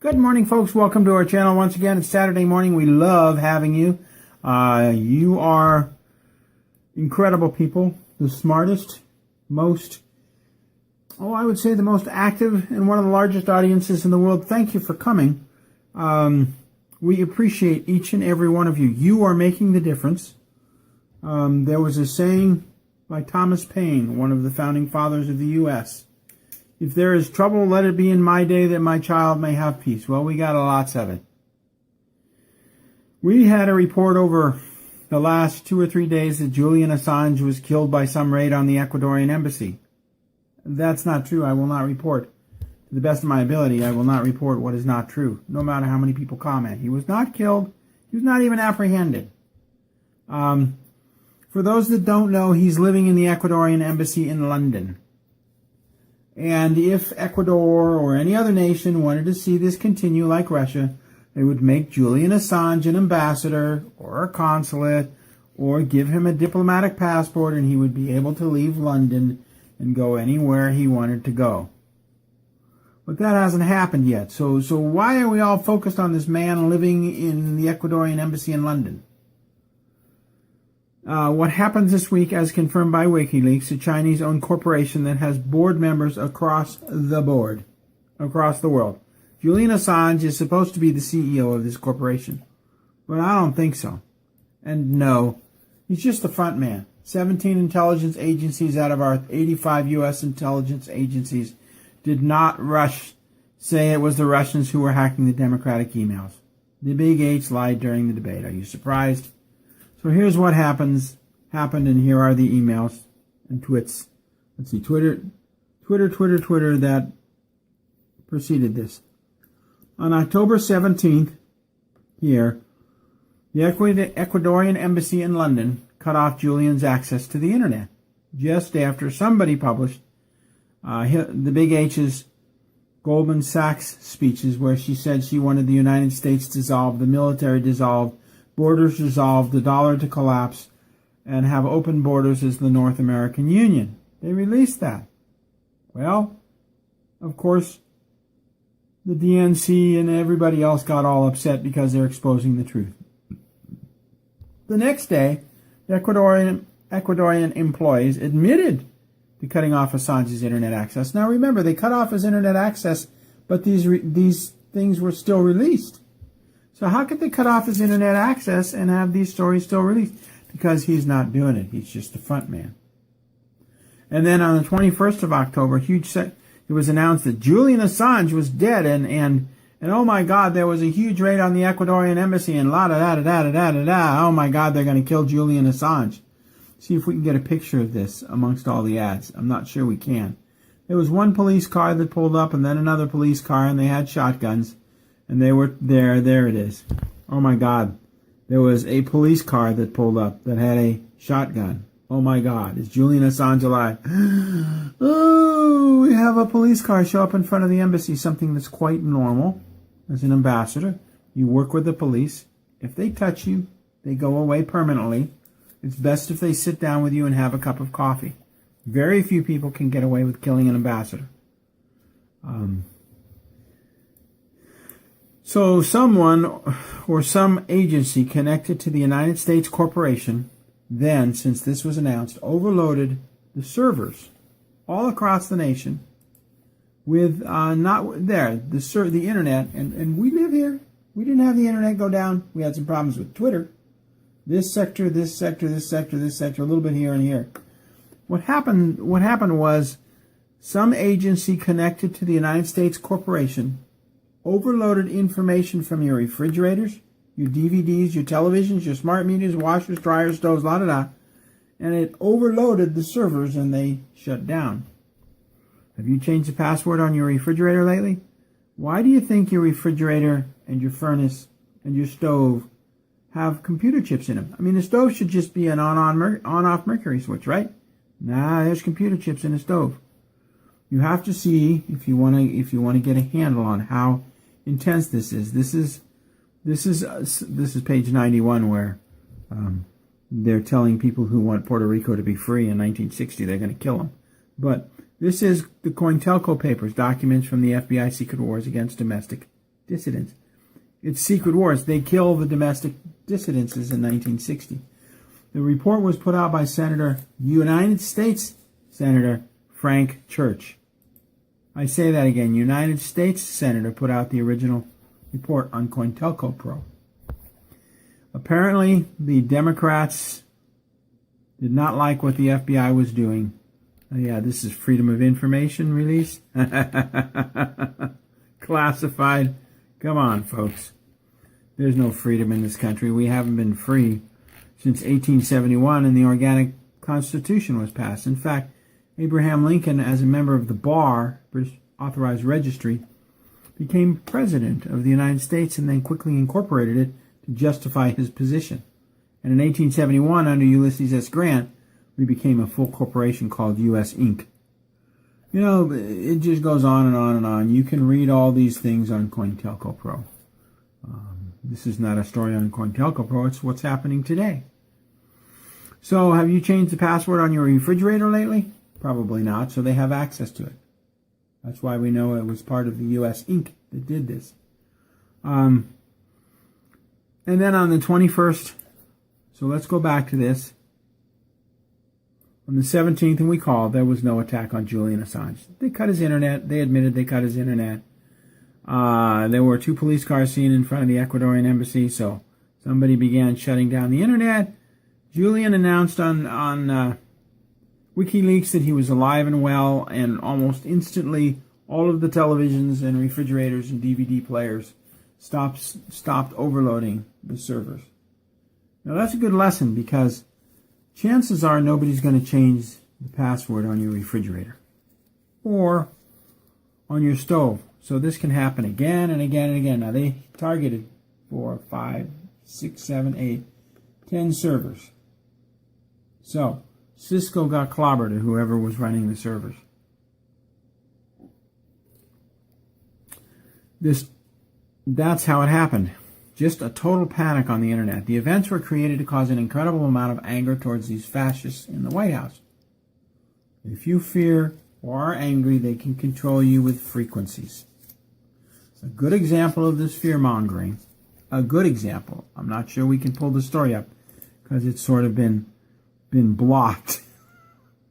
Good morning, folks. Welcome to our channel once again. It's Saturday morning. We love having you. You are incredible people. The smartest, I would say the most active and one of the largest audiences in the world. Thank you for coming. We appreciate each and every one of you. You are making the difference. There was a saying by Thomas Paine, one of the founding fathers of the U.S., "If there is trouble, let it be in my day that my child may have peace." Well, we got lots of it. We had a report over the last 2 or 3 days that Julian Assange was killed by some raid on the Ecuadorian embassy. That's not true. I will not report. To the best of my ability, I will not report what is not true, no matter how many people comment. He was not killed. He was not even apprehended. For those that don't know, he's living in the Ecuadorian embassy in London. And if Ecuador or any other nation wanted to see this continue like Russia, they would make Julian Assange an ambassador or a consulate or give him a diplomatic passport, and he would be able to leave London and go anywhere he wanted to go. But that hasn't happened yet. So why are we all focused on this man living in the Ecuadorian embassy in London? What happens this week, as confirmed by WikiLeaks, a Chinese-owned corporation that has board members across the world. Julian Assange is supposed to be the CEO of this corporation, but I don't think so. And no, he's just the front man. 17 intelligence agencies out of our 85 U.S. intelligence agencies did not say it was the Russians who were hacking the Democratic emails. The Big H lied during the debate. Are you surprised? So here's what happened, and here are the emails and twits. Let's see, Twitter that preceded this. On October 17th, here, the Ecuadorian embassy in London cut off Julian's access to the internet, just after somebody published the Big H's Goldman Sachs speeches, where she said she wanted the United States dissolved, the military dissolved, borders dissolved, the dollar to collapse, and have open borders as the North American Union. They released that. Well, of course, the DNC and everybody else got all upset because they're exposing the truth. The next day, the Ecuadorian employees admitted to cutting off Assange's internet access. Now remember, they cut off his internet access, but these things were still released. So how could they cut off his internet access and have these stories still released? Because he's not doing it. He's just the front man. And then on the 21st of October, it was announced that Julian Assange was dead, and oh my God, there was a huge raid on the Ecuadorian embassy, and oh my God, they're going to kill Julian Assange. See if we can get a picture of this amongst all the ads. I'm not sure we can. There was one police car that pulled up, and then another police car, and they had shotguns. And they were there it is. Oh my God. There was a police car that pulled up that had a shotgun. Oh my God. Is Julian Assange alive? Oh, we have a police car show up in front of the embassy, something that's quite normal. As an ambassador, you work with the police. If they touch you, they go away permanently. It's best if they sit down with you and have a cup of coffee. Very few people can get away with killing an ambassador. So someone or some agency connected to the United States corporation then, since this was announced, overloaded the servers all across the nation with the internet. And we live here. We didn't have the internet go down. We had some problems with Twitter. This sector, this sector, this sector, this sector, a little bit here and here. What happened was some agency connected to the United States corporation overloaded information from your refrigerators, your DVDs, your televisions, your smart meters, washers, dryers, stoves, and it overloaded the servers and they shut down. Have you changed the password on your refrigerator lately? Why do you think your refrigerator and your furnace and your stove have computer chips in them? I mean, the stove should just be an on-off mercury switch, right? Nah, there's computer chips in the stove. You have to see if you want to get a handle on how intense this is. This is page 91, where they're telling people who want Puerto Rico to be free in 1960 they're going to kill them. But this is the COINTELPRO papers, documents from the FBI secret wars against domestic dissidents. It's secret wars. They kill the domestic dissidents in 1960. The report was put out by United States Senator Frank Church. I say that again. United States Senator put out the original report on COINTELPRO. Apparently, the Democrats did not like what the FBI was doing. Oh, yeah, this is Freedom of Information release. Classified. Come on, folks. There's no freedom in this country. We haven't been free since 1871, and the Organic Constitution was passed. In fact, Abraham Lincoln, as a member of the BAR, British Authorized Registry, became President of the United States and then quickly incorporated it to justify his position. And in 1871, under Ulysses S. Grant, we became a full corporation called U.S. Inc. You know, it just goes on and on and on. You can read all these things on COINTELPRO. This is not a story on COINTELPRO. It's what's happening today. So, have you changed the password on your refrigerator lately? Probably not, so they have access to it. That's why we know it was part of the U.S. Inc. that did this. And then on the 21st, so let's go back to this. On the 17th, and we called, there was no attack on Julian Assange. They cut his internet. They admitted they cut his internet. There were 2 police cars seen in front of the Ecuadorian embassy, so somebody began shutting down the internet. Julian announced on WikiLeaks that he was alive and well, and almost instantly all of the televisions and refrigerators and DVD players stopped overloading the servers. Now that's a good lesson, because chances are nobody's going to change the password on your refrigerator or on your stove. So this can happen again and again and again. Now they targeted 4, 5, 6, 7, 8, 10 servers. So Cisco got clobbered, or whoever was running the servers. That's how it happened. Just a total panic on the internet. The events were created to cause an incredible amount of anger towards these fascists in the White House. If you fear or are angry, they can control you with frequencies. A good example of this fear-mongering, a good example, I'm not sure we can pull the story up because it's sort of been blocked,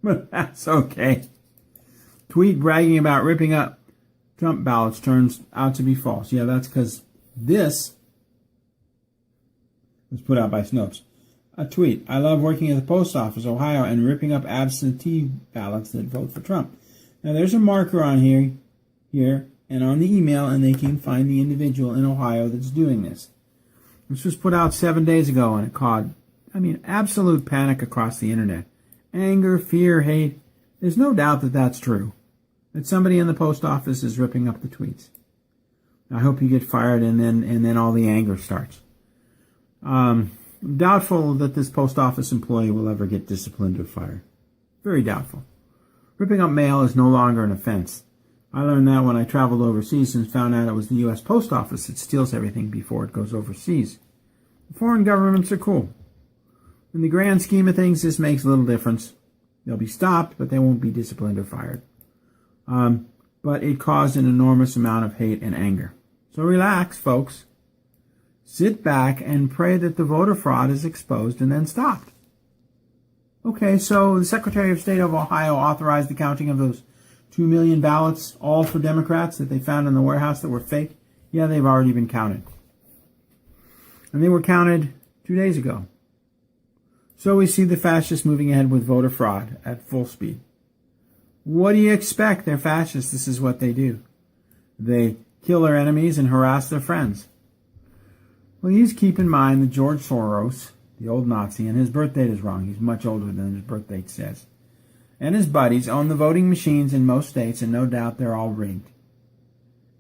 but that's okay. Tweet bragging about ripping up Trump ballots turns out to be false. Yeah, that's because this was put out by Snopes. A tweet: I love working at the post office, Ohio, and ripping up absentee ballots that vote for Trump. Now there's a marker on here, and on the email, and they can find the individual in Ohio that's doing this. This was put out 7 days ago, and it caused, absolute panic across the internet. Anger, fear, hate. There's no doubt that that's true. That somebody in the post office is ripping up the tweets. I hope you get fired, and then all the anger starts. Doubtful that this post office employee will ever get disciplined or fired. Very doubtful. Ripping up mail is no longer an offense. I learned that when I traveled overseas and found out it was the U.S. Post Office that steals everything before it goes overseas. Foreign governments are cool. In the grand scheme of things, this makes little difference. They'll be stopped, but they won't be disciplined or fired. But it caused an enormous amount of hate and anger. So relax, folks. Sit back and pray that the voter fraud is exposed and then stopped. Okay, so the Secretary of State of Ohio authorized the counting of those 2 million ballots, all for Democrats, that they found in the warehouse that were fake. Yeah, they've already been counted. And they were counted 2 days ago. So we see the fascists moving ahead with voter fraud at full speed. What do you expect? They're fascists. This is what they do. They kill their enemies and harass their friends. Well, you just keep in mind that George Soros, the old Nazi, and his birth date is wrong. He's much older than his birth date says. And his buddies own the voting machines in most states, and no doubt they're all rigged.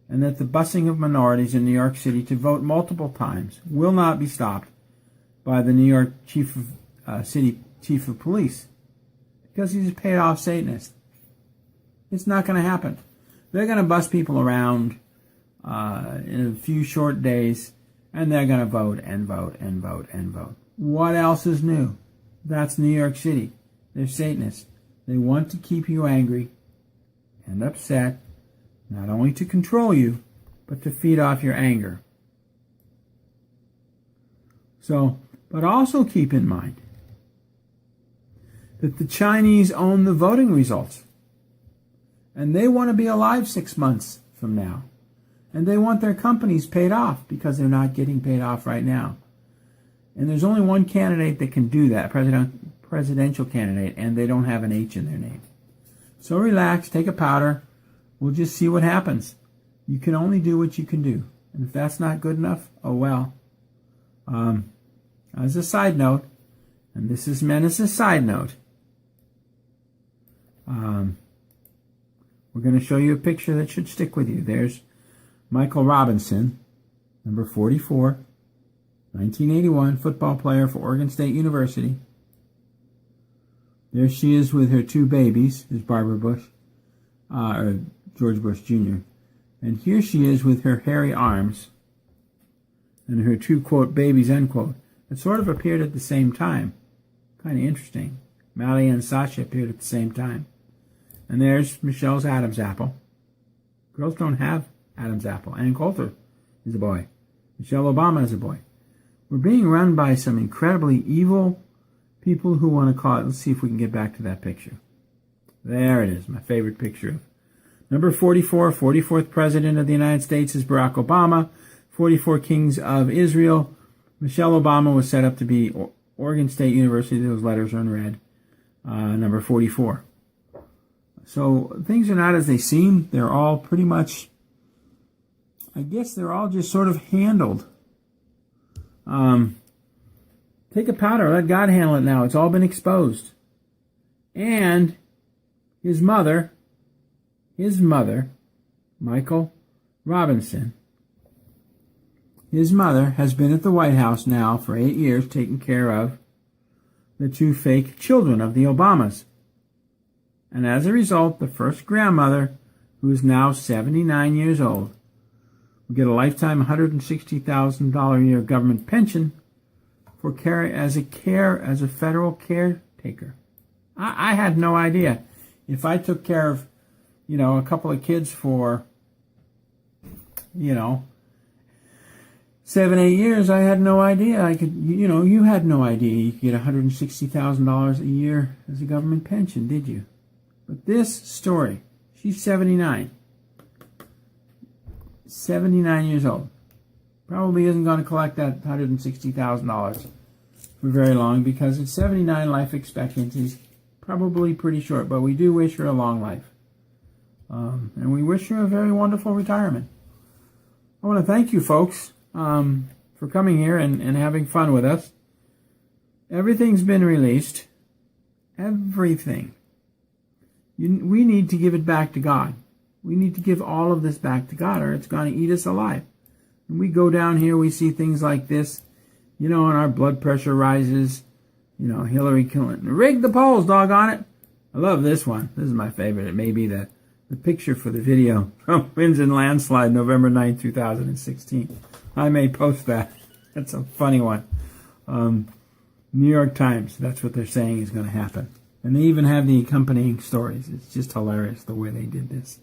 And that the busing of minorities in New York City to vote multiple times will not be stopped by the New York City Chief of Police, because he's a paid-off Satanist. It's not going to happen. They're going to bus people around in a few short days, and they're going to vote and vote and vote and vote. What else is new? That's New York City. They're Satanists. They want to keep you angry and upset, not only to control you, but to feed off your anger. So, but also keep in mind that the Chinese own the voting results. And they want to be alive 6 months from now. And they want their companies paid off because they're not getting paid off right now. And there's only one candidate that can do that, presidential candidate, and they don't have an H in their name. So relax, take a powder. We'll just see what happens. You can only do what you can do. And if that's not good enough, oh well. As a side note, and this is meant as a side note, we're going to show you a picture that should stick with you. There's Michael Robinson, number 44, 1981, football player for Oregon State University. There she is with her two babies. There's Barbara Bush, or George Bush Jr. And here she is with her hairy arms and her two, quote, babies, end quote, that sort of appeared at the same time. Kind of interesting. Mally and Sasha appeared at the same time. And there's Michelle's Adam's apple. Girls don't have Adam's apple. Ann Coulter is a boy. Michelle Obama is a boy. We're being run by some incredibly evil people who want to call it. Let's see if we can get back to that picture. There it is, my favorite picture of number 44, 44th President of the United States is Barack Obama. 44 Kings of Israel. Michelle Obama was set up to be Oregon State University. Those letters are in red. Number 44. So things are not as they seem. They're all pretty much, I guess they're all just sort of handled. Take a powder. Let God handle it now. It's all been exposed. And his mother, Michael Robinson, his mother has been at the White House now for 8 years taking care of the two fake children of the Obamas. And as a result, the first grandmother, who is now 79 years old, will get a lifetime $160,000 a year government pension for care as a federal caretaker. I had no idea. If I took care of, a couple of kids for, 7, 8 years, I had no idea. I could, you had no idea you could get $160,000 a year as a government pension, did you? But this story, she's 79. 79 years old. Probably isn't going to collect that $160,000 for very long because at 79, life expectancy is probably pretty short. But we do wish her a long life. And we wish her a very wonderful retirement. I want to thank you, folks, for coming here and having fun with us. Everything's been released. Everything. We need to give it back to God. We need to give all of this back to God, or it's going to eat us alive. When we go down here, we see things like this, and our blood pressure rises. Hillary Clinton. Rig the polls, doggone it. I love this one. This is my favorite. It may be the picture for the video. Trump wins in landslide November 9, 2016. I may post that. That's a funny one. New York Times, that's what they're saying is going to happen. And they even have the accompanying stories. It's just hilarious the way they did this.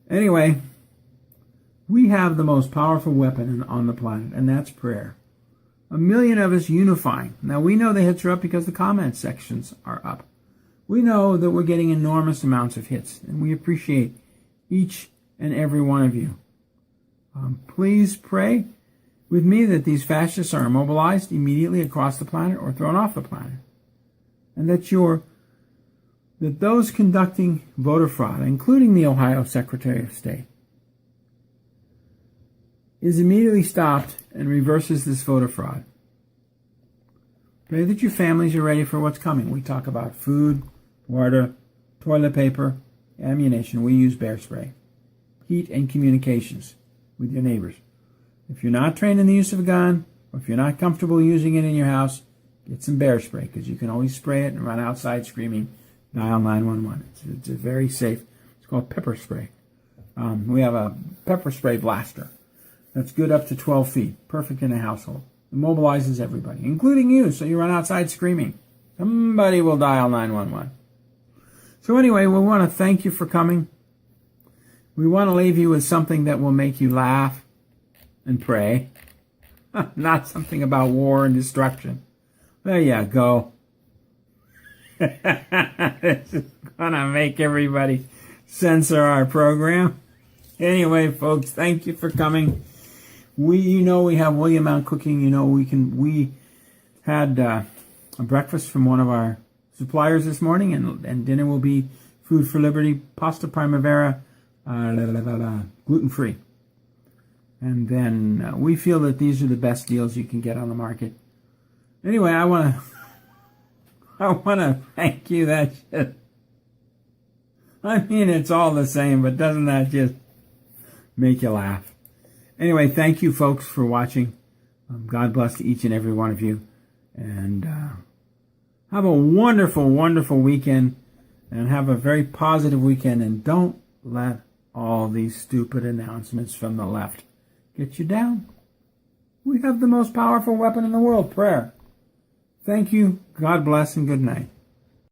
Anyway, we have the most powerful weapon on the planet, and that's prayer. 1 million of us unifying. Now, we know the hits are up because the comment sections are up. We know that we're getting enormous amounts of hits, and we appreciate each and every one of you. Please pray with me that these fascists are immobilized immediately across the planet or thrown off the planet. And that those conducting voter fraud, including the Ohio Secretary of State, is immediately stopped and reverses this voter fraud. Pray that your families are ready for what's coming. We talk about food, water, toilet paper, ammunition. We use bear spray. Heat and communications with your neighbors. If you're not trained in the use of a gun, or if you're not comfortable using it in your house, get some bear spray, because you can always spray it and run outside screaming, dial 911. It's very safe. It's called pepper spray. We have a pepper spray blaster that's good up to 12 feet, perfect in a household. It mobilizes everybody, including you, so you run outside screaming. Somebody will dial 911. So anyway, we want to thank you for coming. We want to leave you with something that will make you laugh and pray. Not something about war and destruction. There you go. This is gonna make everybody censor our program. Anyway, folks, thank you for coming. We have William Mount Cooking. We had a breakfast from one of our suppliers this morning, and dinner will be Food for Liberty, Pasta Primavera, gluten-free. And then we feel that these are the best deals you can get on the market. Anyway, I want to thank you. That shit. I mean, it's all the same, but doesn't that just make you laugh? Anyway, thank you, folks, for watching. God bless to each and every one of you. And have a wonderful, wonderful weekend. And have a very positive weekend. And don't let all these stupid announcements from the left get you down. We have the most powerful weapon in the world, prayer. Thank you. God bless and good night.